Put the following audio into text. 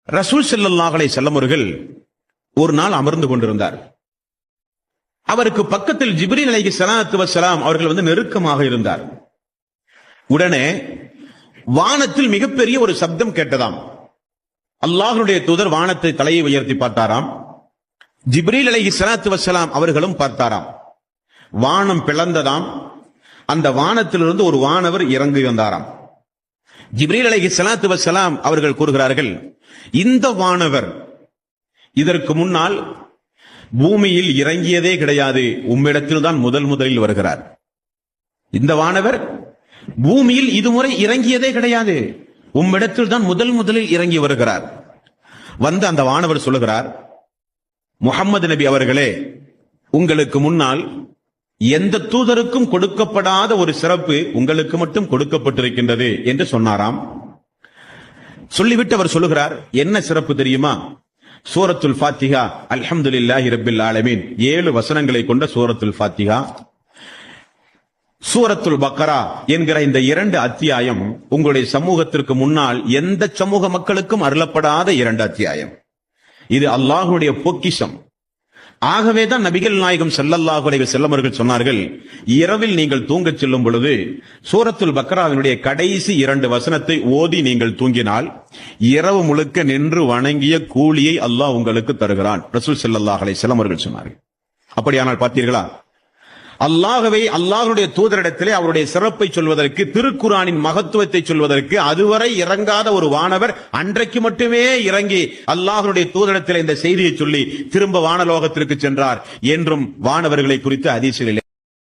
ரசூல் ஸல்லல்லாஹு அலைஹி வஸல்லம் அவர்கள் ஒரு நாள் அமர்ந்து கொண்டிருந்தார். அவருக்கு பக்கத்தில் ஜிப்ரீல் அலைஹிஸ்ஸலாத்து வஸ்ஸலாம் அவர்கள் நெருக்கமாக இருந்தார். உடனே வானத்தில் மிகப்பெரிய ஒரு சப்தம் கேட்டதாம். அல்லாஹ்வுடைய தூதர் வானத்தை தலையை உயர்த்தி பார்த்தாராம். ஜிப்ரீல் அலைஹிஸ்ஸலாத்து வஸ்ஸலாம் அவர்களும் பார்த்தாராம். வானம் பிளந்ததாம். அந்த வானத்திலிருந்து ஒரு வானவர் இறங்கி வந்தாராம். ஜிப்ரீல் அலைஹிஸ்ஸலாத்து வஸ்ஸலாம் அவர்கள் கூறுகிறார்கள், இந்த வானவர் இதற்கு முன்னால் பூமியில் இறங்கியதே கிடையாது, உம்மிடத்தில் தான் முதலில் வருகிறார். இந்த வானவர் பூமியில் இதுமுறை இறங்கியதே கிடையாது, உம்மிடத்தில் தான் முதலில் இறங்கி வருகிறார். வந்து அந்த வானவர் சொல்லுகிறார், முஹம்மது நபி அவர்களே, உங்களுக்கு முன்னால் எந்த தூதருக்கும் கொடுக்கப்படாத ஒரு சிறப்பு உங்களுக்கு மட்டும் கொடுக்கப்பட்டிருக்கின்றது என்று சொன்னாராம். சொல்லிவிட்டு அவர் சொல்லுகிறார், என்ன சிறப்பு தெரியுமா? சூரத்துல் ஃபாத்திஹா, அல்ஹம்துலில்லாஹி ரப்பில் ஆலமீன், 7 வசனங்களை கொண்ட சூரத்துல் ஃபாத்திஹா, சூரத்துல் பக்கரா என்கிற இந்த 2 அத்தியாயம் உங்களுடைய சமூகத்திற்கு முன்னால் எந்த சமூக மக்களுக்கும் அருளப்படாத 2 அத்தியாயம். இது அல்லாஹ்வுடைய பொக்கிஷம். ஆகவேதான் நபிகள் நாயகம் ஸல்லல்லாஹு அலைஹி வஸல்லம் அவர்கள் சொன்னார்கள், இரவில் நீங்கள் தூங்கச் செல்லும் பொழுது சூரத்துல் பக்கராவினுடைய கடைசி 2 வசனத்தை ஓதி நீங்கள் தூங்கினால் இரவு முழுக்க நின்று வணங்கிய கூலியை அல்லாஹ் உங்களுக்கு தருகிறான். ரசூல் ஸல்லல்லாஹு அலைஹி வஸல்லம் அவர்கள் சொன்னார்கள். அப்படியானால் பார்த்தீர்களா, அல்லாஹ்வை அல்லாஹ்வுடைய தூதரிடத்திலே அவருடைய சிறப்பை சொல்வதற்கு, திருக்குர்ஆனின் மகத்துவத்தை சொல்வதற்கு அதுவரை இறங்காத ஒரு வானவர் அன்றைக்கு மட்டுமே இறங்கி அல்லாஹ்வுடைய தூதரிடத்திலே இந்த செய்தியை சொல்லி திரும்ப வானலோகத்திற்கு சென்றார் என்றும் வானவர்களை குறித்து ஹதீஸில்